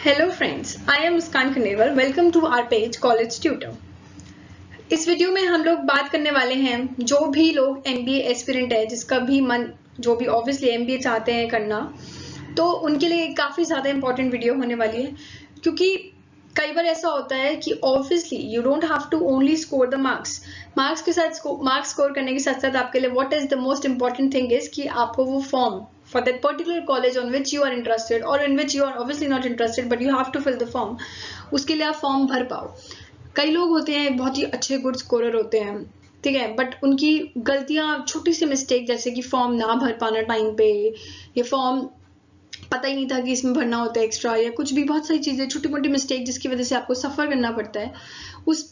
Hello friends, I am Muskan Khandelwal. Welcome to our page college tutor. इस video में हम लोग बात करने वाले हैं जो भी लोग एमबीए एस्पिरेंट है, जिसका भी मन जो भी ऑब्वियसली एमबीए चाहते हैं करना, तो उनके लिए काफ़ी ज़्यादा इंपॉर्टेंट वीडियो होने वाली है। क्योंकि कई बार ऐसा होता है कि obviously you don't have to only score the marks के साथ मार्क्स स्कोर करने के साथ साथ आपके लिए what is the most important thing is कि आपको वो form for that particular college on which you are interested or in which you are obviously not interested but you have to fill the form, उसके लिए आप form भर पाओ। कई लोग होते हैं बहुत ही अच्छे गुड स्कोरर होते हैं, ठीक है, बट उनकी गलतियां छोटी सी मिस्टेक जैसे कि फॉर्म ना भर पाना टाइम पे, या फॉर्म पता ही नहीं था कि इसमें भरना होता है एक्स्ट्रा, या कुछ भी बहुत सारी चीज़ें छोटी मोटी मिस्टेक जिसकी वजह से आपको सफ़र करना पड़ता है। उस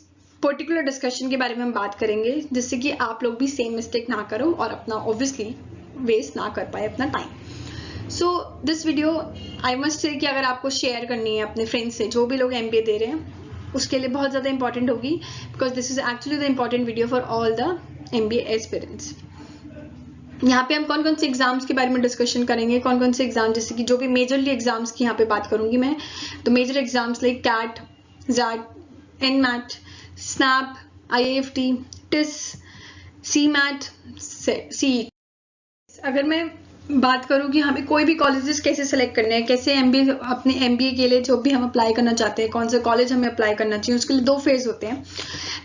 पर्टिकुलर डिस्कशन के बारे में हम बात करेंगे जिससे कि आप लोग भी सेम मिस्टेक ना करो और अपना ऑब्वियसली वेस्ट ना कर पाए अपना time. So this video I must say कि अगर आपको शेयर करनी है अपने फ्रेंड्स से जो भी लोग एमबीए दे रहे हैं, उसके लिए बहुत ज़्यादा इंपॉर्टेंट होगी, because this is actually the important video for all the MBA aspirants. यहाँ पे हम कौन कौन से एग्जाम्स के बारे में डिस्कशन करेंगे, कौन कौन से एग्जाम, जैसे कि जो भी मेजरली एग्जाम्स की यहाँ पे बात करूंगी मैं, तो major exams like CAT, XAT, NMAT, SNAP, IIFT, TISS, CMAT, CET. अगर मैं बात करूँ कि हमें कोई भी कॉलेजेस कैसे सेलेक्ट करने हैं, कैसे एमबीए अपने एमबीए के लिए जो भी हम अप्लाई करना चाहते हैं, कौन से कॉलेज हमें अप्लाई करना चाहिए, उसके लिए दो फेज होते हैं।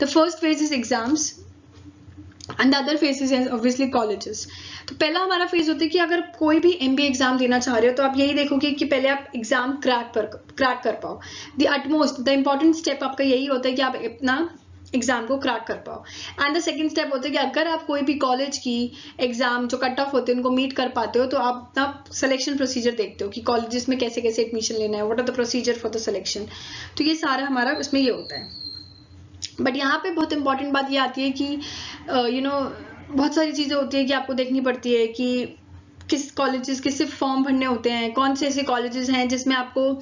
The first phase is exams and the other phase is obviously colleges. तो पहला हमारा फेज होता है कि अगर कोई भी एमबीए एग्जाम देना चाह रहे हो तो आप यही देखोगे कि पहले आप एग्जाम क्रैक कर पाओ। The utmost the important step आपका यही होता है कि आप अपना एग्जाम को क्रैक कर पाओ। एंड द सेकंड स्टेप होता है कि अगर आप कोई भी कॉलेज की एग्जाम जो कट ऑफ होते हैं उनको मीट कर पाते हो तो आप अपना सिलेक्शन प्रोसीजर देखते हो कि कॉलेजेस में कैसे कैसे एडमिशन लेना है, what are the procedure for the selection. तो ये सारा हमारा उसमें ये होता है। बट यहाँ पे बहुत इंपॉर्टेंट बात ये आती है कि बहुत सारी चीज़ें होती है कि आपको देखनी पड़ती है कि किस कॉलेजेस के सिर्फ फॉर्म भरने होते हैं, कौन से ऐसे कॉलेजेस हैं जिसमें आपको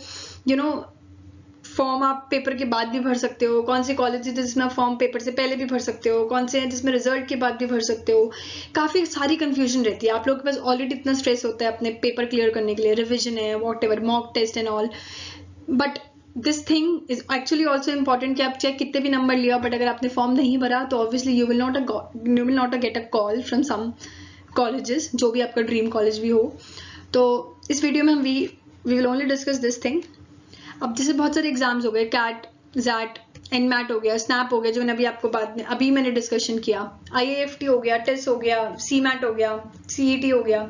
फॉर्म आप पेपर के बाद भी भर सकते हो, कौन से कॉलेजेस जिसमें आप फॉर्म पेपर से पहले भी भर सकते हो, कौन से हैं जिसमें रिजल्ट के बाद भी भर सकते हो। काफ़ी सारी कंफ्यूजन रहती है। आप लोगों के पास ऑलरेडी इतना स्ट्रेस होता है अपने पेपर क्लियर करने के लिए, रिविजन है, whatever, mock test and all, but this thing is actually also important कि आप चाहे कितने भी नंबर लिया, बट अगर आपने फॉर्म नहीं भरा तो obviously you will not get a call from some colleges, जो भी आपका ड्रीम कॉलेज भी हो। तो इस वीडियो में हम we will only discuss this thing. अब जैसे बहुत सारे एग्जाम्स हो गए, कैट, जैट, एनमैट हो गया, स्नैप हो गया जो मैंने अभी मैंने डिस्कशन किया, आईएएफटी हो गया, टेस्ट हो गया, सीमैट हो गया, सीईटी हो गया।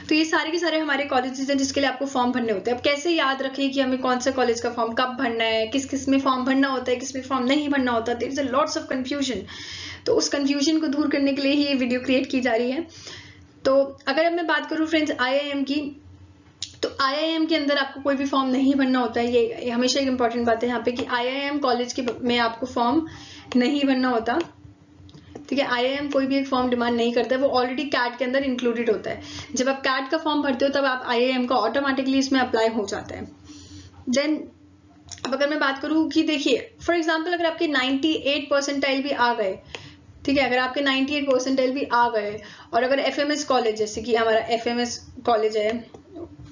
तो ये सारे के सारे हमारे कॉलेजेस हैं जिसके लिए आपको फॉर्म भरने होते हैं। अब कैसे याद रखें कि हमें कौन सा कॉलेज का फॉर्म कब भरना है, किस किस में फॉर्म भरना होता है, किस में फॉर्म नहीं भरना होता, there is a lots of confusion. तो उस कंफ्यूजन को दूर करने के लिए ही ये वीडियो क्रिएट की जा रही है। तो अगर अब मैं बात करूँ फ्रेंड्स आईआईएम की, तो आईआईएम के अंदर आपको कोई भी फॉर्म नहीं भरना होता है। ये हमेशा एक इंपॉर्टेंट बात है यहाँ पे कि आईआईएम कॉलेज के में आपको फॉर्म नहीं भरना होता, ठीक है। आईआईएम कोई भी एक फॉर्म डिमांड नहीं करता है, वो ऑलरेडी कैट के अंदर इंक्लूडेड होता है। जब आप कैट का फॉर्म भरते हो तब आप आईआईएम का ऑटोमेटिकली इसमें अप्लाई हो जाता है। देन अब अगर मैं बात करूँ कि देखिए फॉर एग्जाम्पल अगर आपके 98 परसेंटाइल भी आ गए, ठीक है, अगर आपके 98 परसेंटाइल भी आ गए और अगर एफएमएस कॉलेज जैसे कि हमारा एफएमएस कॉलेज है,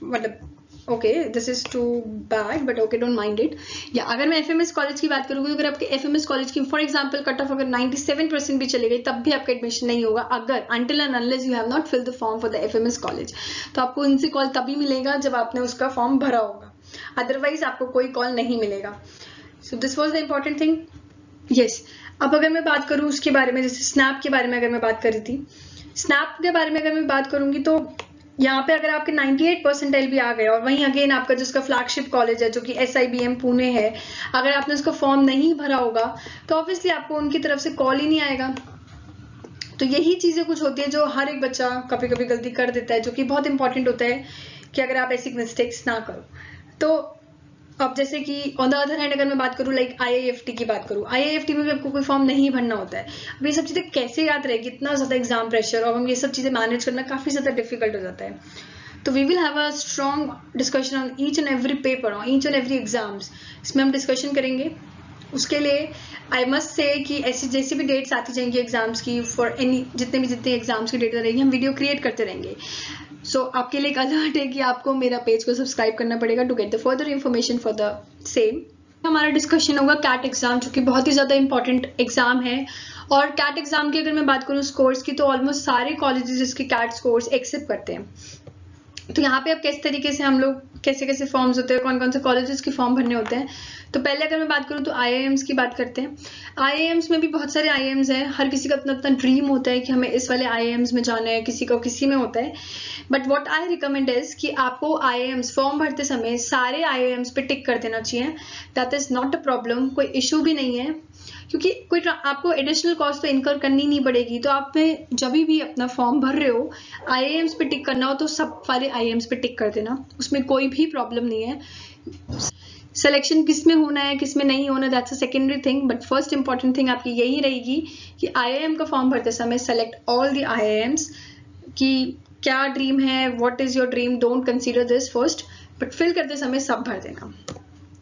मतलब okay this is too bad but okay don't mind it, या अगर मैं एफएमएस कॉलेज की बात करूँगी, अगर आपके एफएमएस कॉलेज की फॉर एग्जांपल कट ऑफ अगर 97% भी चले गई तब भी आपका एडमिशन नहीं होगा, अगर until and unless you have not fill the form for the FMS college. तो आपको उनसे कॉल तभी मिलेगा जब आपने उसका फॉर्म भरा होगा, अदरवाइज आपको कोई कॉल नहीं मिलेगा। So this was the important thing. Yes, अब अगर मैं बात करूँ उसके बारे में, जैसे स्नैप के बारे में अगर मैं बात कर रही थी, स्नैप के बारे में अगर मैं बात करूंगी तो यहाँ पे अगर आपके 98 परसेंटाइल भी आ गए और वहीं अगेन आपका जिसका फ्लैगशिप कॉलेज है जो कि SIBM पुणे है, अगर आपने उसका फॉर्म नहीं भरा होगा तो ऑब्वियसली आपको उनकी तरफ से कॉल ही नहीं आएगा। तो यही चीज़ें कुछ होती है जो हर एक बच्चा कभी कभी गलती कर देता है, जो कि बहुत इंपॉर्टेंट होता है कि अगर आप ऐसी मिस्टेक्स ना करो। तो अब जैसे कि ऑन द अदर हैंड अगर मैं बात करूँ लाइक आईआईएफटी की बात करूँ, आईआईएफटी में भी आपको कोई फॉर्म नहीं भरना होता है। अब ये सब चीज़ें कैसे याद रहेगी, इतना ज़्यादा एग्जाम प्रेशर और हम ये सब चीज़ें मैनेज करना काफ़ी ज़्यादा डिफिकल्ट हो जाता है। तो we will have a strong discussion on each and every paper, on each and every exams, इसमें हम डिस्कशन करेंगे। उसके लिए आई मस्ट से कि ऐसी जैसी भी डेट्स आती जाएंगी एग्जाम्स की, फॉर एनी जितने एग्जाम्स की डेट रहेंगी हम वीडियो क्रिएट करते रहेंगे। सो आपके लिए एक अलर्ट है कि आपको मेरा पेज को सब्सक्राइब करना पड़ेगा to get the further information for the same. हमारा डिस्कशन होगा कैट एग्जाम, जो कि बहुत ही ज़्यादा इंपॉर्टेंट एग्जाम है। और कैट एग्जाम की अगर मैं बात करूँ स्कोर्स की, तो ऑलमोस्ट सारे कॉलेजेस इसके कैट स्कोर्स एक्सेप्ट करते हैं। तो यहाँ पे अब किस तरीके से हम लोग कैसे कैसे फॉर्म्स होते हैं, कौन कौन से कॉलेजेस के फॉर्म भरने होते हैं। तो पहले अगर मैं बात करूँ तो आईआईएम्स की बात करते हैं। आईआईएम्स में भी बहुत सारे आईआईएम्स हैं, हर किसी का अपना अपना ड्रीम होता है कि हमें इस वाले आईआईएम्स में जाना है, किसी को किसी में होता है। But what I recommend is कि आपको आईआईएम्स फॉर्म भरते समय सारे आईआईएम्स पे टिक कर देना चाहिए। That is not a problem, कोई इशू भी नहीं है, क्योंकि कोई आपको एडिशनल कॉस्ट तो इनकर करनी नहीं पड़ेगी। तो आप जब भी अपना फॉर्म भर रहे हो आईआईएम्स पे टिक करना हो तो सब वाले आईआईएम्स पे टिक कर देना, उसमें कोई भी प्रॉब्लम नहीं है। सिलेक्शन किस में होना है किस में नहीं होना, that's a secondary thing, but first important thing आपकी यही रहेगी कि आईआईएम का फॉर्म भरते समय सेलेक्ट ऑल द आईआईएम्स कि क्या ड्रीम है, what is your dream, don't consider this first, but fill करते समय सब भर देना।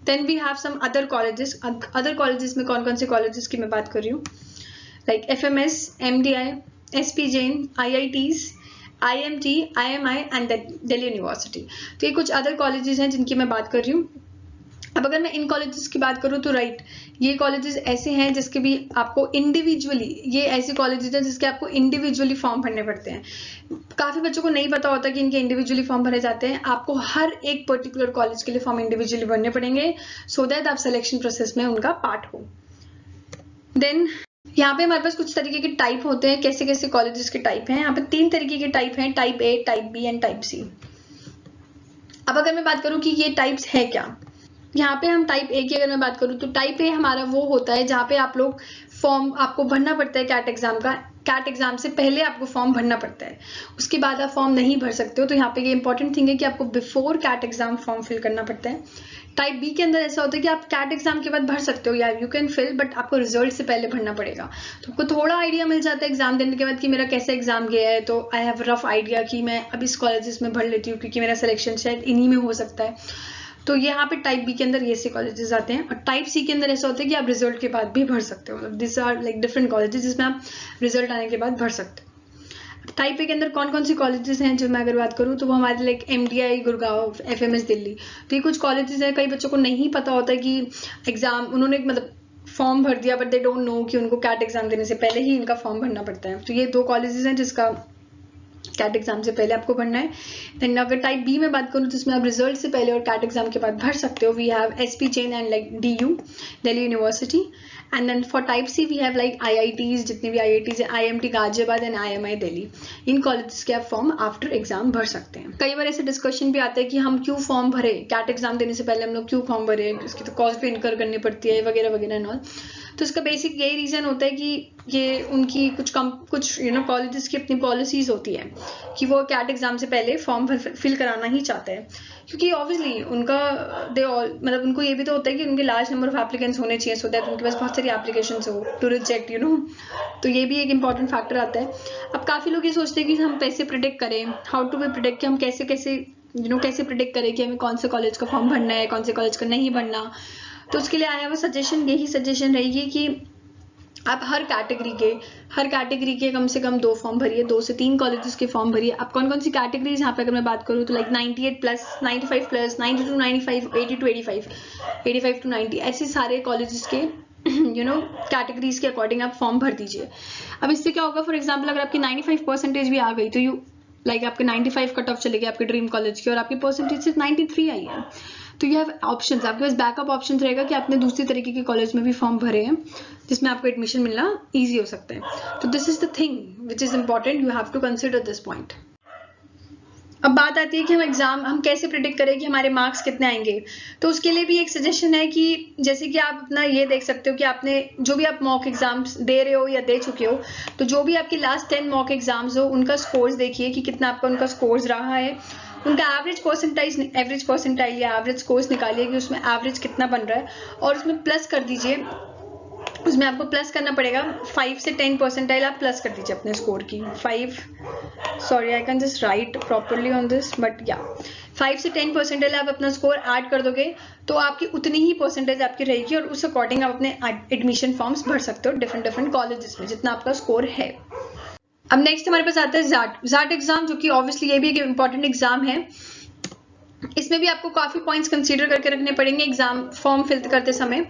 Then we have some other colleges. Other colleges में कौन कौन से कॉलेजेस की मैं बात कर रही हूँ, like FMS, MDI, SP Jain, IITs, IMT, IMI and Delhi university. तो ये कुछ अदर कॉलेजेस हैं जिनकी मैं बात कर रही हूँ। अब अगर मैं इन कॉलेजेस की बात करूँ तो राइट, ये कॉलेजेस ऐसे हैं जिसके भी आपको इंडिविजुअली, ये ऐसे कॉलेजेस हैं जिसके आपको इंडिविजुअली फॉर्म भरने पड़ते हैं। काफ़ी बच्चों को नहीं पता होता कि इनके इंडिविजुअली फॉर्म भरे जाते हैं। आपको हर एक पर्टिकुलर कॉलेज के लिए फॉर्म इंडिविजुअली भरने पड़ेंगे सो दैट आप सिलेक्शन प्रोसेस में उनका पार्ट हो। देन यहाँ पे हमारे पास कुछ तरीके के टाइप होते हैं, कैसे कैसे कॉलेजेस के टाइप हैं। यहाँ पे 3 तरीके के टाइप हैं, type A, type B and type C। अब अगर मैं बात करूँ कि ये टाइप्स है क्या, यहाँ पे हम टाइप A की अगर मैं बात करूँ तो टाइप A हमारा वो होता है जहाँ पे आप लोग फॉर्म आपको भरना पड़ता है कैट एग्जाम का। कैट एग्जाम से पहले आपको फॉर्म भरना पड़ता है, उसके बाद आप फॉर्म नहीं भर सकते हो। तो यहाँ पे ये इंपॉर्टेंट थिंग है कि आपको before CAT exam form fill करना पड़ता है। टाइप B के अंदर ऐसा होता है कि आप कैट एग्जाम के बाद भर सकते हो, यार यू कैन फिल, बट आपको रिजल्ट से पहले भरना पड़ेगा। तो आपको थोड़ा आइडिया मिल जाता है एग्जाम देने के बाद कि मेरा कैसे एग्जाम गया है, तो आई हैव रफ आइडिया कि मैं अब इस कॉलेजेस में भर लेती हूँ क्योंकि मेरा सिलेक्शन शायद इन्हीं में हो सकता है। तो यहाँ पे टाइप B के अंदर ये से कॉलेजेस आते हैं। और टाइप C के अंदर ऐसा होता है कि आप रिजल्ट के बाद भी भर सकते हो, this are like different colleges जिसमें आप रिजल्ट आने के बाद भर सकते हो। टाइप A के अंदर कौन कौन सी कॉलेजेस हैं जो मैं अगर बात करूँ तो वो हमारे like MDI Gurgaon, FMS Delhi. तो ये कुछ कॉलेजेस हैं, कई बच्चों को नहीं पता होता है कि एग्जाम उन्होंने मतलब फॉर्म भर दिया बट दे डोंट नो कि उनको कैट एग्जाम देने से पहले ही इनका फॉर्म भरना पड़ता है। तो ये 2 कॉलेजेस हैं जिसका कैट एग्जाम से पहले आपको भरना है। देन अगर टाइप B में बात करूँ जिसमें आप रिजल्ट से पहले और कैट एग्जाम के बाद भर सकते हो, we have SP Jain and like DU Delhi university. And then for type C we have like IITs, जितने भी IITs है, IMT Ghaziabad and IMI Delhi. इन कॉलेजेस के आप फॉर्म आफ्टर एग्जाम भर सकते हैं। कई बार ऐसे डिस्कशन भी आता है कि हम क्यों फॉर्म भरे, कैट एग्जाम देने से पहले हम लोग क्यों फॉर्म भरे, इसकी तो कॉस्ट भी इनकर करनी पड़ती है वगैरह वगैरह एंड ऑल। तो इसका बेसिक यही रीज़न होता है कि ये उनकी कुछ कॉलेजेस की अपनी पॉलिसीज़ होती है कि वो कैट एग्जाम से पहले फॉर्म फिल कराना ही चाहते हैं, क्योंकि ऑब्वियसली उनका मतलब उनको ये भी तो होता है कि उनके लार्ज नंबर ऑफ एप्लीकेंट्स होने चाहिए सो दैट उनके पास बहुत सारी एप्लीकेशंस हो टू रिजेक्ट तो ये भी एक इंपॉर्टेंट फैक्टर आता है। अब काफ़ी लोग ये सोचते हैं कि हम कैसे प्रिडिक्ट करें, हाउ टू बी प्रिडिक्ट, कि हम कैसे कैसे प्रिडिक्ट करें कि हमें कौन से कॉलेज का फॉर्म भरना है, कौन से कॉलेज का नहीं भरना। तो उसके लिए आया हुआ सजेशन, यही सजेशन रहेगी कि आप हर कैटेगरी के कम से कम 2 फॉर्म भरिए, 2 से 3 कॉलेजेस के फॉर्म भरिए। अब कौन कौन सी कैटेगरीज यहाँ पे अगर मैं बात करूँ तो लाइक 98+, 95+, 90 to 95, 80 to 85, 85 to 90, ऐसे सारे कॉलेजेस के कैटेगरीज के अकॉर्डिंग आप फॉर्म भर दीजिए। अब इससे क्या होगा, फॉर एग्जाम्पल अगर आपकी 95% भी आ गई तो आपके 95 कट ऑफ चले गए आपके ड्रीम कॉलेज की और आपकी परसेंटेज सिर्फ 93 आई है, तो यू हैव ऑप्शंस, आपके पास बैकअप ऑप्शन रहेगा कि आपने दूसरी तरीके के कॉलेज में भी फॉर्म भरे हैं जिसमें आपको एडमिशन मिलना ईजी हो सकता है। तो this is the thing which is important, you have to consider this point. अब बात आती है कि हम कैसे प्रिडिक्ट करें कि हमारे मार्क्स कितने आएंगे। तो उसके लिए भी एक सजेशन है कि जैसे कि आप अपना ये देख सकते हो कि आपने जो भी आप मॉक एग्जाम्स दे रहे हो या दे चुके हो, तो जो भी आपके लास्ट 10 मॉक एग्जाम्स हो उनका स्कोर्स देखिए कि कितना आपका उनका स्कोर्स रहा है, उनका एवरेज परसेंटाइल या एवरेज स्कोर्स निकालिए कि उसमें एवरेज कितना बन रहा है और उसमें प्लस कर दीजिए। उसमें आपको प्लस करना पड़ेगा 5 से 10 परसेंटाइल आप प्लस कर दीजिए अपने स्कोर की। 5 I can just right properly on this but 5 से 10 परसेंटाइल आप अपना स्कोर ऐड कर दोगे तो आपकी उतनी ही परसेंटेज आपकी रहेगी और उस अकॉर्डिंग आप अपने एडमिशन फॉर्म्स भर सकते हो डिफरेंट कॉलेजेस में जितना आपका स्कोर है। अब नेक्स्ट हमारे पास आता है जाट एग्जाम, जो कि ऑब्वियसली ये भी एक इम्पॉर्टेंट एग्जाम है। इसमें भी आपको काफी पॉइंट्स कंसीडर करके रखने पड़ेंगे एग्जाम फॉर्म फिल करते समय।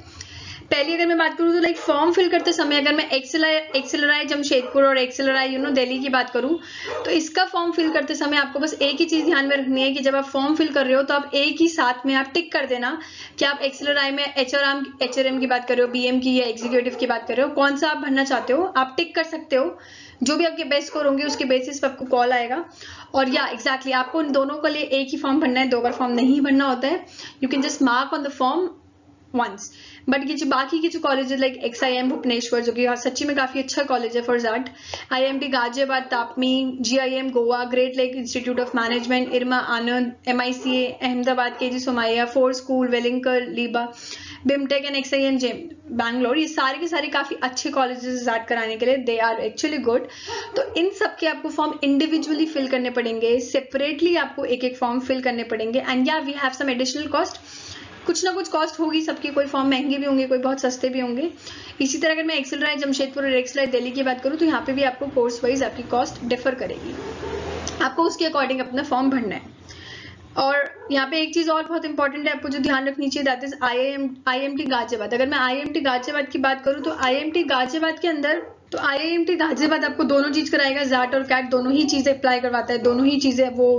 पहली अगर मैं बात करूँ तो लाइक फॉर्म फिल करते समय अगर मैं एक्सेलराई जमशेदपुर और एक्सेलराई दिल्ली की बात करूँ, तो इसका फॉर्म फिल करते समय आपको बस एक ही चीज ध्यान में रखनी है कि जब आप फॉर्म फिल कर रहे हो तो आप एक ही साथ में आप टिक कर देना कि आप एक्सेलराई में HRM की बात कर रहे हो, BM की या एग्जीक्यूटिव की बात कर रहे हो, कौन सा आप भरना चाहते हो आप टिक कर सकते हो। जो भी आपके बेस्ट स्कोर होंगे उसके बेसिस पे आपको कॉल आएगा। और या एग्जैक्टली आपको इन दोनों के लिए एक ही फॉर्म भरना है, 2 बार फॉर्म नहीं भरना होता है। You can just mark on the form once. But ये जो बाकी के जो कॉलेज लाइक XIM भुवनेश्वर, जो कि सच्ची में काफी अच्छा कॉलेज है for XAT, IIMT Ghaziabad TAPMI, GIM Goa, Great Lake Institute of Management IRMA Anand, MICA Ahmedabad, KG Somaiya, FORE School Welingkar LIBA, BIMTECH and XIM Bangalore, ये सारे के सारे काफी अच्छे कॉलेजेस जाट कराने के लिए, दे आर एक्चुअली गुड। तो इन सब के आपको फॉर्म इंडिविजुअली फिल करने पड़ेंगे, सेपरेटली आपको एक एक फॉर्म फिल करने पड़ेंगे। एंड या we have some additional cost, कुछ ना कुछ कॉस्ट होगी सबकी, कोई फॉर्म महंगे भी होंगे, कोई बहुत सस्ते भी होंगे। इसी तरह अगर मैं एक्सेलराई जमशेदपुर और एक्सेलराई दिल्ली की बात करूँ तो यहाँ पे भी आपको कोर्स वाइज आपकी कॉस्ट डिफर करेगी, आपको उसके अकॉर्डिंग अपना फॉर्म भरना है। और यहाँ पे एक चीज और बहुत इंपॉर्टेंट है आपको जो ध्यान रखनी चाहिए, दैट इज IIMT गाजियाबाद। अगर मैं IIMT गाजियाबाद की बात करूँ तो IIMT गाजियाबाद के अंदर तो IIMT गाजियाबाद आपको दोनों चीज कराएगा, जाट और कैट दोनों ही चीजें अप्लाई करवाता है, दोनों ही चीजें वो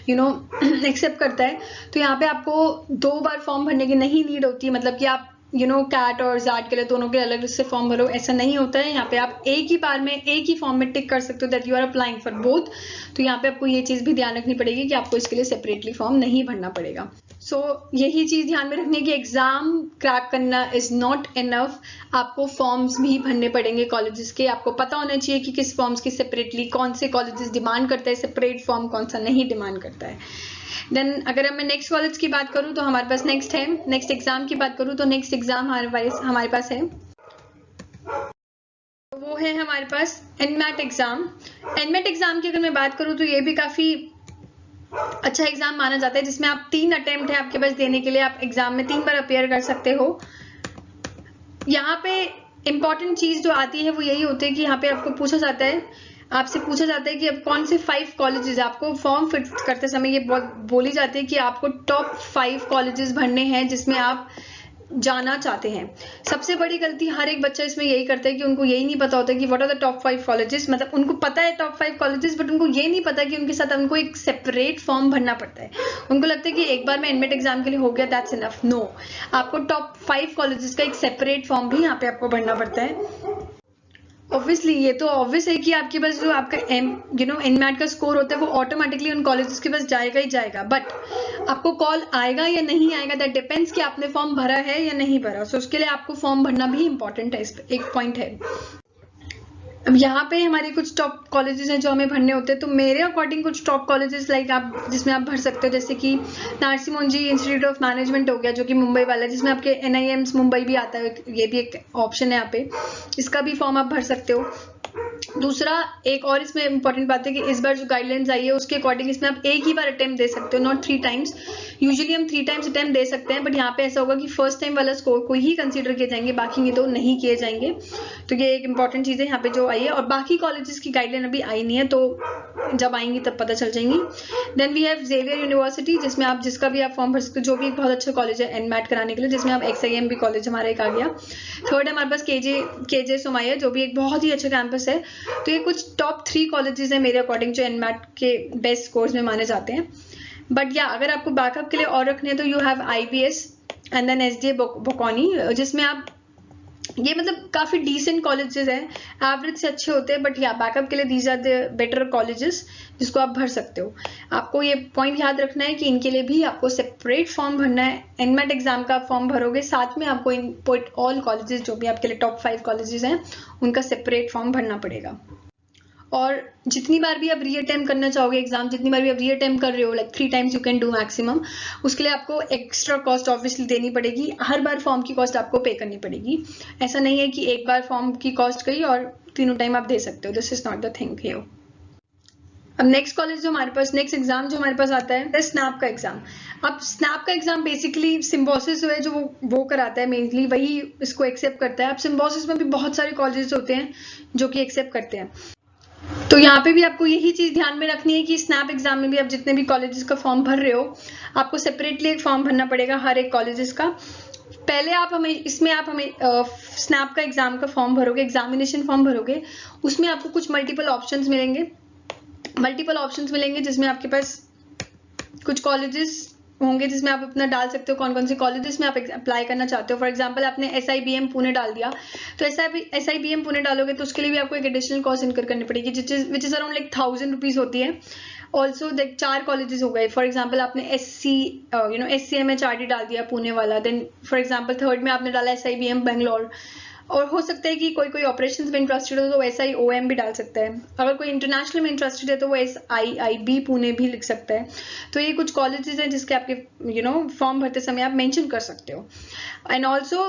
एक्सेप्ट करता है। तो यहाँ पे आपको 2 बार फॉर्म भरने की नहीं नीड होती है, मतलब कि आप कैट और जाट के लिए दोनों के अलग से फॉर्म भरो, ऐसा नहीं होता है। यहाँ पे आप एक ही बार में एक ही फॉर्म में टिक कर सकते हो that you are applying for both. तो यहाँ पे आपको ये चीज भी ध्यान रखनी पड़ेगी कि आपको इसके लिए सेपरेटली फॉर्म नहीं भरना पड़ेगा। सो यही चीज ध्यान में रखनी है कि एग्जाम क्रैक करना इज नॉट इनफ, आपको फॉर्म्स भी भरने पड़ेंगे कॉलेजेस के। आपको पता होना चाहिए कि किस फॉर्म्स की सेपरेटली कौन से कॉलेजेस डिमांड करता है सेपरेट फॉर्म, कौन सा नहीं डिमांड करता है। देन अगर मैं नेक्स्ट कॉलेज की बात करूँ तो हमारे पास नेक्स्ट एग्जाम की बात करूँ तो नेक्स्ट एग्जाम हमारे पास है, वो है हमारे पास NMAT एग्जाम। NMAT एग्जाम की अगर मैं बात करूँ तो ये भी काफी अच्छा एग्जाम माना जाता है, जिसमें आप 3 अटेम्प्ट है आपके पास देने के लिए, आप एग्जाम में 3 बार अपेयर कर सकते हो। यहाँ पे इंपॉर्टेंट चीज जो आती है वो यही होती है कि यहाँ पे आपसे पूछा जाता है कि अब कौन से 5 कॉलेजेस, आपको फॉर्म फिट करते समय ये बोली जाती है कि आपको टॉप 5 कॉलेजेस भरने हैं जिसमें आप जाना चाहते हैं। सबसे बड़ी गलती हर एक बच्चा इसमें यही करता है कि उनको यही नहीं पता होता कि what are the top 5 colleges, मतलब उनको पता है टॉप 5 कॉलेजेस बट उनको ये नहीं पता कि उनके साथ उनको एक सेपरेट फॉर्म भरना पड़ता है। उनको लगता है कि एक बार में NMAT एग्जाम के लिए हो गया, दैट्स इनफ। नो, आपको टॉप 5 कॉलेजेस का एक सेपरेट फॉर्म भी यहाँ पे आपको भरना पड़ता है। ऑब्वियसली ये तो ऑब्वियस है कि आपके पास जो आपका NMAT का स्कोर होता है वो ऑटोमेटिकली उन कॉलेजेस के पास जाएगा ही जाएगा, बट आपको कॉल आएगा या नहीं आएगा दैट डिपेंड्स कि आपने फॉर्म भरा है या नहीं भरा। सो उसके लिए आपको फॉर्म भरना भी इंपॉर्टेंट है, इस पे एक पॉइंट है। अब यहाँ पे हमारे कुछ टॉप कॉलेजेस हैं जो हमें भरने होते हैं, तो मेरे अकॉर्डिंग कुछ टॉप कॉलेजेस लाइक आप जिसमें आप भर सकते हो, जैसे कि Narsee Monjee institute of management हो गया जो कि मुंबई वाला है, जिसमें आपके NIMs मुंबई भी आता है, ये भी एक ऑप्शन है यहाँ पे, इसका भी फॉर्म आप भर सकते हो। दूसरा एक और इसमें इंपॉर्टेंट बात है कि इस बार जो गाइडलाइंस आई है उसके अकॉर्डिंग इसमें आप एक ही बार अटेम्प्ट दे सकते हो, नॉट 3 टाइम्स। यूजुअली हम 3 टाइम्स अटेम्प्ट दे सकते हैं, बट यहाँ पे ऐसा होगा कि फर्स्ट टाइम वाला स्कोर को ही कंसीडर किए जाएंगे, बाकी ये 2 नहीं किए जाएंगे। तो ये एक इंपॉर्टेंट चीज है यहाँ पे जो आई है, और बाकी कॉलेजेस की गाइडलाइन अभी आई नहीं है, तो जब आएंगी तब पता चल जाएंगी। Then we have Xavier university, जिसमें आप जिसका भी आप फॉर्म भर सकते हो, जो भी एक बहुत अच्छा कॉलेज है NMAT कराने के लिए, जिसमें आप XIM भी कॉलेज हमारा एक आ गया। थर्ड हमारे पास KJ सोमाया जो भी एक बहुत ही अच्छा कैंपस है। तो ये कुछ टॉप 3 कॉलेजेस हैं मेरे अकॉर्डिंग जो NMAT के बेस्ट स्कोर्स में माने जाते हैं। बट या अगर आपको बैकअप के लिए और रखने हैं तो you have IBS and then SDA Bocconi, जिसमें आप ये मतलब काफी डिसेंट कॉलेजेस हैं, एवरेज से अच्छे होते हैं, बट या बैकअप के लिए these are the better colleges जिसको आप भर सकते हो। आपको ये पॉइंट याद रखना है कि इनके लिए भी आपको सेपरेट फॉर्म भरना है। NMAT एग्जाम का फॉर्म भरोगे, साथ में आपको इन ऑल कॉलेजेस जो भी आपके लिए टॉप 5 कॉलेजेस हैं उनका सेपरेट फॉर्म भरना पड़ेगा। और जितनी बार भी आप रीअटेम्प्ट करना चाहोगे एग्जाम, जितनी बार भी आप रीअटेम्प्ट कर रहे हो, like 3 times you can do maximum, उसके लिए आपको एक्स्ट्रा कॉस्ट ऑब्वियसली देनी पड़ेगी। हर बार फॉर्म की कॉस्ट आपको पे करनी पड़ेगी। ऐसा नहीं है कि एक बार फॉर्म की कॉस्ट गई और तीनों टाइम आप दे सकते हो, this is not the thing here. अब नेक्स्ट एग्जाम जो हमारे पास आता है स्नैप का एग्जाम। अब स्नैप का एग्जाम बेसिकली सिम्बोसिस जो है जो वो कराता है, मेनली वही इसको एक्सेप्ट करता है। अब सिम्बोसिस में भी बहुत सारे कॉलेजेस होते हैं जो कि एक्सेप्ट करते हैं। तो यहाँ पे भी आपको यही चीज ध्यान में रखनी है कि स्नैप एग्जाम में भी आप जितने भी कॉलेजेस का फॉर्म भर रहे हो, आपको सेपरेटली एक फॉर्म भरना पड़ेगा हर एक कॉलेजेस का। पहले आप हमें स्नैप का एग्जाम का फॉर्म भरोगे, एग्जामिनेशन फॉर्म भरोगे, उसमें आपको कुछ मल्टीपल ऑप्शंस मिलेंगे जिसमें आपके पास कुछ कॉलेजेस होंगे जिसमें आप अपना डाल सकते हो कौन कौन से कॉलेजेस में आप अप्लाई करना चाहते हो। फॉर एग्जांपल आपने SIBM पुणे डाल दिया, तो SIBM पुणे डालोगे तो उसके लिए भी आपको एक एडिशनल कॉस्ट इनकर करनी पड़ेगी which is around like 1000 rupees होती है। ऑल्सो 4 कॉलेजेस हो गए। फॉर एग्जाम्पल आपने SCMHRD डाल दिया पुणे वाला, देन फॉर एग्जाम्पल थर्ड में आपने डाला SIBM बैंगलोर, और हो सकता है कि कोई ऑपरेशंस में इंटरेस्टेड हो तो SIOM भी डाल सकता है। अगर कोई इंटरनेशनल में इंटरेस्टेड है तो वो SIIB पुणे भी लिख सकता है। तो ये कुछ कॉलेजेस हैं जिसके आपके फॉर्म भरते समय आप मेंशन कर सकते हो। एंड ऑल्सो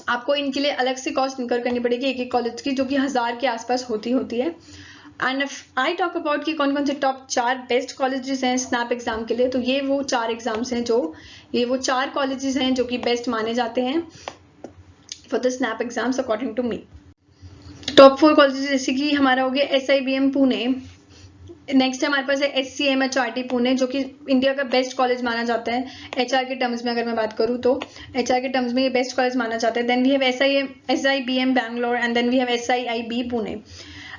आपको इनके लिए अलग से कॉस्ट इनकर करनी पड़ेगी एक एक कॉलेज की, जो कि 1000 के आसपास होती है। And if I talk about कि कौन कौन से टॉप 4 बेस्ट कॉलेजेस हैं स्नैप एग्जाम के लिए, तो ये वो 4 एग्जाम्स हैं ये वो 4 कॉलेजेस हैं जो कि बेस्ट माने जाते हैं for the snap exams according to me. Top 4 colleges जैसे कि हमारा हो गया SIBM पुणे, नेक्स्ट हमारे पास है SCMHRD पुणे जो कि इंडिया का बेस्ट कॉलेज माना जाता है HR के टर्म्स में। अगर मैं बात करूँ तो HR के टर्म्स में ये बेस्ट कॉलेज माना जाता है। Then we have SIBM Bangalore and then we have SIIB Pune.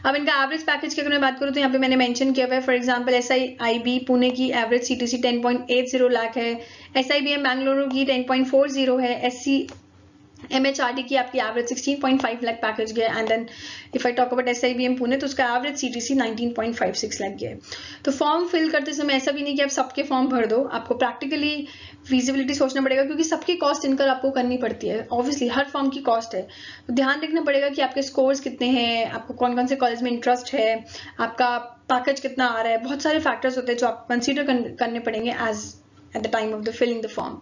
अब इनका एवरेज पैकेज की अगर मैं बात करूँ तो यहाँ पे मैंने मेंशन किया हुआ है। फॉर एग्जांपल SIIB पुणे की एवरेज CTC 10.80 लाख है, SIBM बैंगलोर की 10.40 है, SCMHRD की आपकी एवरेज 16.5 लाख पैकेज गया, and then if I talk about SIBM Pune तो उसका एवरेज CTC 19.56 लाख गया है। तो फॉर्म फिल करते समय ऐसा भी नहीं कि आप सबके फॉर्म भर दो, आपको प्रैक्टिकली फिजिबिलिटी सोचना पड़ेगा, क्योंकि सबकी कॉस्ट इनकर आपको करनी पड़ती है। ऑब्वियसली हर फॉर्म की कॉस्ट है, तो ध्यान रखना पड़ेगा कि आपके स्कोर्स कितने हैं, आपको कौन कौन से कॉलेज में इंटरेस्ट है, आपका पैकेज कितना आ रहा है। बहुत सारे फैक्टर्स होते हैं जो आप कंसीडर करने पड़ेंगे at the time of the filling the form.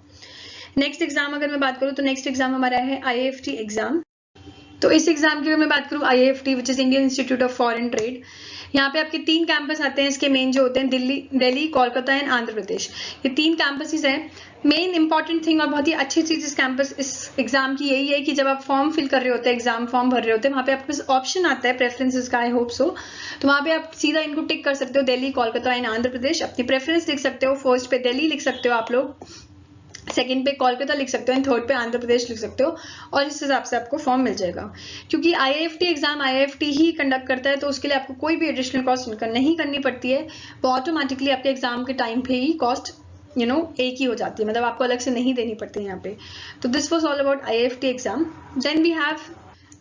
Next exam अगर मैं बात करूँ तो नेक्स्ट एग्जाम हमारा है IIFT एग्जाम। तो इस एग्जाम की अगर मैं बात करूँ IIFT which is Indian institute of foreign trade, यहाँ पे आपके 3 कैंपस आते हैं। इसके मेन जो होते हैं दिल्ली, कोलकाता एंड आंध्र प्रदेश, ये 3 कैंपसेस हैं। मेन इंपॉर्टेंट थिंग और बहुत ही अच्छी चीज इस एग्जाम की यही है कि जब आप फॉर्म फिल कर रहे होते हैं, एग्जाम फॉर्म भर रहे होते हैं, वहाँ पे आपके पास ऑप्शन आता है प्रेफरेंसेस का, आई होप सो, तो वहाँ पे आप सीधा इनको टिक कर सकते हो, दिल्ली, कोलकाता एंड आंध्र प्रदेश। अपनी प्रेफरेंस लिख सकते हो, फर्स्ट पे दिल्ली लिख सकते हो आप लोग, सेकंड पे कोलकाता लिख सकते हो एंड थर्ड पे आंध्र प्रदेश लिख सकते हो, और इस हिसाब से आपको फॉर्म मिल जाएगा। क्योंकि IIFT एग्जाम IIFT ही कंडक्ट करता है, तो उसके लिए आपको कोई भी एडिशनल कॉस्ट इनकर नहीं करनी पड़ती है, वो ऑटोमेटिकली आपके एग्जाम के टाइम पे ही कॉस्ट एक ही हो जाती है, मतलब आपको अलग से नहीं देनी पड़ती है यहाँ पे। तो this was all about IIFT exam. Then we have,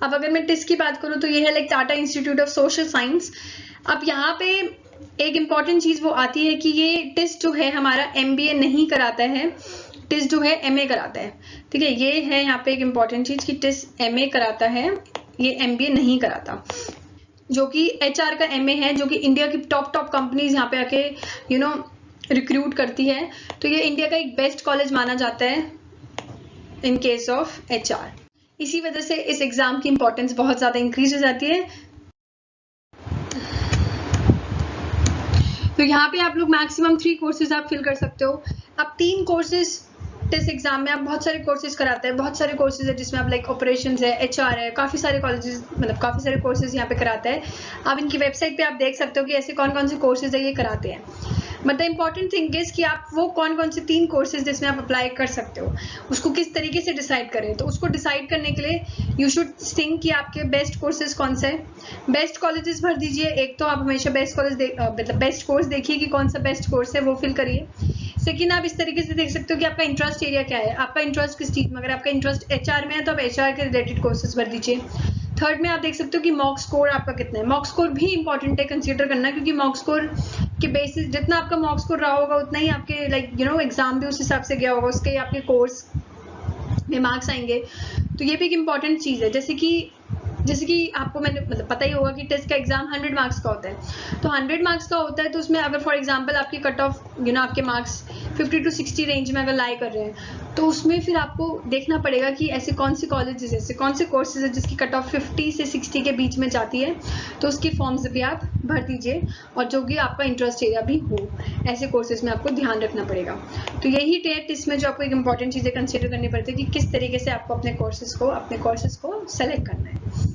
अब अगर मैं टिस्ट की बात करूँ तो ये है like Tata institute of social science. अब यहाँ पे एक इम्पॉर्टेंट चीज वो आती है कि ये टेस्ट जो है हमारा MBA नहीं कराता है, टेस्ट जो है MA कराता है। ठीक है, ये है यहाँ पे एक इम्पॉर्टेंट चीज कि टेस्ट MA कराता है, ये MBA नहीं कराता, जो कि HR का MA है, जो कि इंडिया की टॉप कंपनीज यहाँ पे आके रिक्रूट करती है। तो ये इंडिया का एक बेस्ट कॉलेज माना जाता है इन केस ऑफ HR। इसी वजह से इस एग्जाम की इंपॉर्टेंस बहुत ज्यादा इंक्रीज हो जाती है। तो यहाँ पे आप लोग मैक्सिमम 3 कोर्सेज आप फिल कर सकते हो। अब 3 कोर्सेज टेस्ट एग्जाम में आप बहुत सारे कोर्सेज कराते हैं, बहुत सारे कोर्सेज है जिसमें आप लाइक ऑपरेशंस है, HR है, काफी सारे कॉलेजेस, मतलब काफी सारे कोर्सेज यहाँ पे कराते हैं। आप इनकी वेबसाइट पे आप देख सकते हो कि ऐसे कौन कौन से कोर्सेज है ये कराते हैं। But the important thing is कि आप वो कौन कौन से 3 कोर्सेज जिसमें आप अप्लाई कर सकते हो, उसको किस तरीके से डिसाइड करें। तो उसको डिसाइड करने के लिए यू शुड थिंक कि आपके बेस्ट कोर्सेज कौन से हैं, बेस्ट कॉलेजेस भर दीजिए। एक तो आप हमेशा बेस्ट कॉलेज मतलब बेस्ट कोर्स देखिए कि कौन सा बेस्ट कोर्स है, वो फिल करिए। सेकेंड, आप इस तरीके से देख सकते हो कि आपका इंटरेस्ट एरिया क्या है, आपका इंटरेस्ट किस चीज में। अगर आपका इंटरेस्ट HR में है तो आप HR के रिलेटेड कोर्सेज भर दीजिए। थर्ड में आप देख सकते हो कि मॉक स्कोर आपका कितना है। मॉक स्कोर भी इंपॉर्टेंट है कंसीडर करना, क्योंकि मॉक स्कोर के बेसिस जितना आपका मॉक स्कोर रहा होगा उतना ही आपके लाइक एग्जाम भी उस हिसाब से गया होगा, उसके आपके कोर्स में मार्क्स आएंगे। तो ये भी एक इम्पॉर्टेंट चीज है। जैसे कि आपको मैंने मतलब पता ही होगा कि टेस्ट का एग्जाम 100 मार्क्स का होता है। तो 100 मार्क्स का होता है, तो उसमें अगर फॉर एग्जांपल आपकी कट ऑफ आपके मार्क्स 50 to 60 रेंज में अगर लाई कर रहे हैं, तो उसमें फिर आपको देखना पड़ेगा कि ऐसे कौन से कॉलेजेस, ऐसे कौन से कोर्सेज है जिसकी कट ऑफ 50 से 60 के बीच में जाती है, तो उसकी फॉर्म्स भी आप भर दीजिए, और जो कि आपका इंटरेस्ट एरिया भी हो, ऐसे कोर्सेज में आपको ध्यान रखना पड़ेगा। तो यही टेस्ट में जो आपको एक इंपॉर्टेंट चीजें कंसिडर करनी पड़ती है कि किस तरीके से आपको अपने कोर्सेज को सेलेक्ट करना है।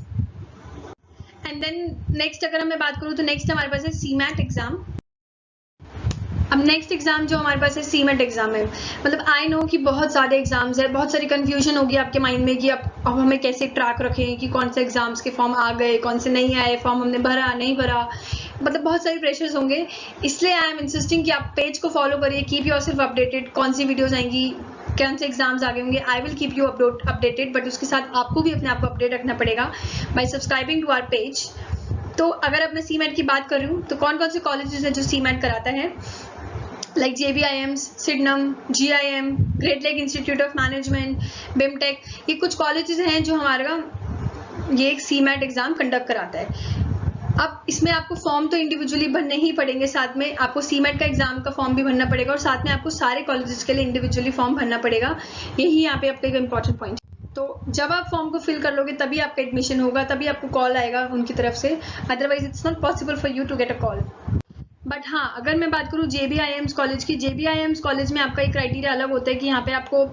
एंड देन नेक्स्ट अगर मैं बात करूँ तो नेक्स्ट हमारे पास है सीमैट एग्जाम। अब नेक्स्ट एग्जाम जो हमारे पास है सीमेट एग्जाम है। मतलब आई नो कि बहुत ज़्यादा एग्जाम्स है, बहुत सारी कन्फ्यूजन होगी आपके माइंड में कि अब हमें कैसे ट्रैक रखें कि कौन से एग्जाम्स के फॉर्म आ गए, कौन से नहीं आए, फॉर्म हमने भरा नहीं भरा, मतलब बहुत सारे प्रेशर्स होंगे। इसलिए आई एम इंसिस्टिंग कि आप पेज को फॉलो करिए, कीप योर सेल्फ अपडेटेड, कौन सी वीडियोज़ आएंगी, कौन से एग्जाम्स आगे होंगे। I will keep you updated, but उसके साथ आपको भी अपने आप को अपडेट रखना पड़ेगा by subscribing to our page. तो अगर अब मैं सीमेट की बात करूँ तो कौन कौन से कॉलेजेस हैं जो सीमेट कराता है, like JBIMs, सिडनम, GIM, great Lake Institute of management, BIMTECH, ये कुछ कॉलेजेस हैं जो हमारा ये एक सीमेट एग्जाम कंडक्ट कराता है। अब इसमें आपको फॉर्म तो इंडिविजुअली भरने ही पड़ेंगे, साथ में आपको सीमेट का एग्जाम का फॉर्म भी भरना पड़ेगा और साथ में आपको सारे कॉलेजेस के लिए इंडिविजुअली फॉर्म भरना पड़ेगा। यही यहाँ पे आपका एक इंपॉर्टेंट पॉइंट है। तो जब आप फॉर्म को फिल कर लोगे तभी आपका एडमिशन होगा, तभी आपको कॉल आएगा उनकी तरफ से, otherwise it's not possible for you to get a call. But हाँ, अगर मैं बात करूँ JBIMs कॉलेज की, JBIMs कॉलेज में आपका एक क्राइटेरिया अलग होता है कि यहाँ पे आपको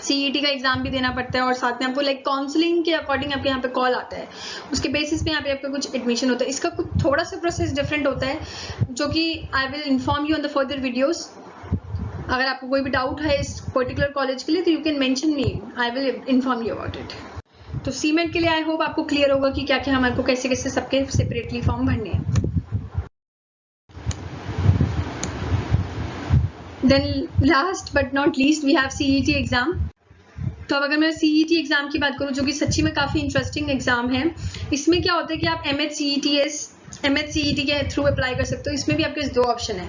CET का एग्जाम भी देना पड़ता है और साथ में आपको लाइक काउंसलिंग के अकॉर्डिंग आपके यहाँ पे कॉल आता है, उसके बेसिस पे यहाँ पे आपका कुछ एडमिशन होता है। इसका कुछ थोड़ा सा प्रोसेस डिफरेंट होता है जो कि I will inform you on the further videos. अगर आपको कोई भी डाउट है इस पर्टिकुलर कॉलेज के लिए तो you can mention me, I will inform you about it. तो सीमेट के लिए आई होप आपको क्लियर होगा कि क्या क्या हमारे को कैसे कैसे सबके सेपरेटली फॉर्म भरने हैं। Then last but not least we have CET exam. तो अब अगर मैं CET एग्जाम की बात करूँ जो कि सच्ची में काफ़ी इंटरेस्टिंग एग्जाम है, इसमें क्या होता है कि आप MHCET के थ्रू अप्लाई कर सकते हो। इसमें भी आपके पास 2 ऑप्शन है।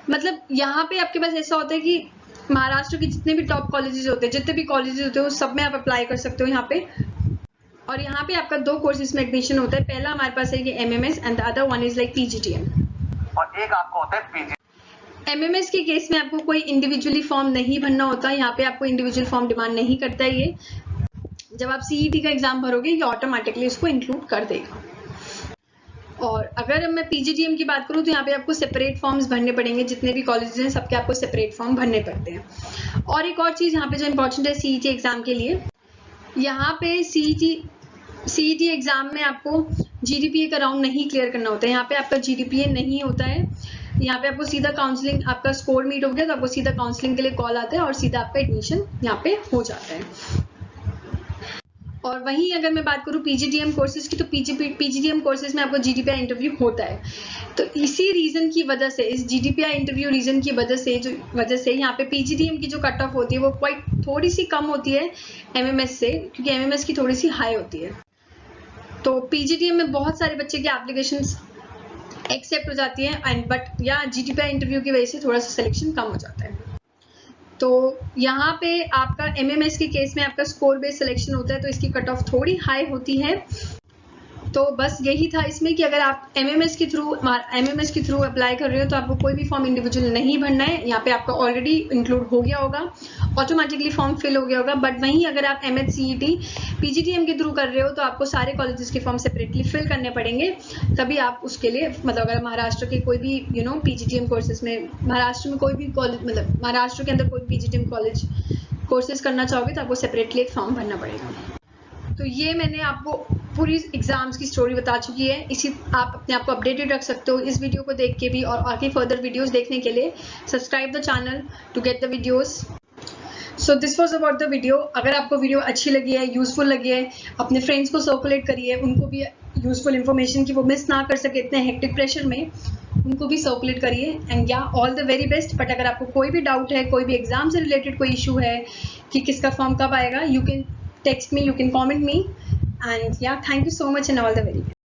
मतलब यहाँ पे आपके पास ऐसा होता है कि महाराष्ट्र के जितने भी टॉप कॉलेजेस होते हैं, जितने भी कॉलेजेस होते हैं, वो सब में आप अप्लाई कर सकते हो यहाँ पे। और यहाँ पे आपका 2 कोर्सेज में एडमिशन होता है। पहला हमारे पास है कि MMS and the other one is like PGDM, और एक आपको होता है PG। MMS के केस में आपको कोई इंडिविजुअली फॉर्म नहीं भरना होता, यहाँ पे आपको इंडिविजुअल फॉर्म डिमांड नहीं करता है। ये जब आप CET का एग्जाम भरोगे ये ऑटोमेटिकली इसको इंक्लूड कर देगा। और अगर मैं PGDM की बात करूँ तो यहाँ पे आपको सेपरेट फॉर्म्स भरने पड़ेंगे, जितने भी कॉलेजेस हैं सबके आपको सेपरेट फॉर्म भरने पड़ते हैं। और एक और चीज़ यहाँ पे जो इम्पोर्टेंट है CET एग्जाम के लिए, यहाँ पे CET एग्जाम में आपको GDPA का राउंड नहीं क्लियर करना होता है। यहाँ पे आपका GDPA नहीं होता है, यहाँ पे आपको सीधा काउंसलिंग, आपका स्कोर मीट हो गया तो आपको सीधा काउंसलिंग के लिए कॉल आता है और सीधा आपका एडमिशन यहाँ पे हो जाता है। और वहीं अगर मैं बात करूँ PGDM कोर्सेज की, तो PGDM कोर्सेज में आपको GDPA इंटरव्यू होता है। तो इसी रीज़न की वजह से, इस GDPA इंटरव्यू रीज़न की वजह से यहाँ पे PGDM की जो कट ऑफ होती है वो थोड़ी सी कम होती है MMS से, क्योंकि MMS की थोड़ी सी हाई होती है। तो PGDM में बहुत सारे बच्चे की एप्लीकेशंस एक्सेप्ट हो जाती है एंड बट या GDPA इंटरव्यू की वजह से थोड़ा सा सिलेक्शन कम हो जाता है। तो यहाँ पे आपका MMS के केस में आपका स्कोर बेस्ड सिलेक्शन होता है, तो इसकी कट ऑफ थोड़ी हाई होती है। तो बस यही था इसमें कि अगर आप MMS के थ्रू अप्लाई कर रहे हो तो आपको कोई भी फॉर्म इंडिविजुअल नहीं भरना है। यहाँ पे आपका ऑलरेडी इंक्लूड हो गया होगा, ऑटोमेटिकली फॉर्म फिल हो गया होगा। बट वहीं अगर आप MHCET PGDM के थ्रू कर रहे हो तो आपको सारे कॉलेजेस के फॉर्म सेपरेटली फिल करने पड़ेंगे, तभी आप उसके लिए, मतलब अगर महाराष्ट्र के कोई भी PGDM कोर्सेज में, महाराष्ट्र में कोई भी कॉलेज, मतलब महाराष्ट्र के अंदर कोई PGDM कॉलेज कोर्सेज करना चाहोगे तो आपको सेपरेटली एक फॉर्म भरना पड़ेगा। तो ये मैंने आपको पूरी एग्जाम्स की स्टोरी बता चुकी है। इसी आप अपने आप को अपडेटेड रख सकते हो इस वीडियो को देख के भी, और आगे फर्दर वीडियोस देखने के लिए subscribe the channel to get the videos. So this was about the video. अगर आपको वीडियो अच्छी लगी है, यूजफुल लगी है, अपने फ्रेंड्स को सर्कुलेट करिए, उनको भी यूजफुल इन्फॉर्मेशन की वो मिस ना कर सके इतने हेक्टिक प्रेशर में, उनको भी सर्कुलेट करिए। एंड या all the very best. But अगर आपको कोई भी डाउट है, कोई भी एग्जाम से रिलेटेड कोई इशू है कि किसका फॉर्म कब आएगा, you can text me, you can comment me, and yeah, thank you so much and all the very best.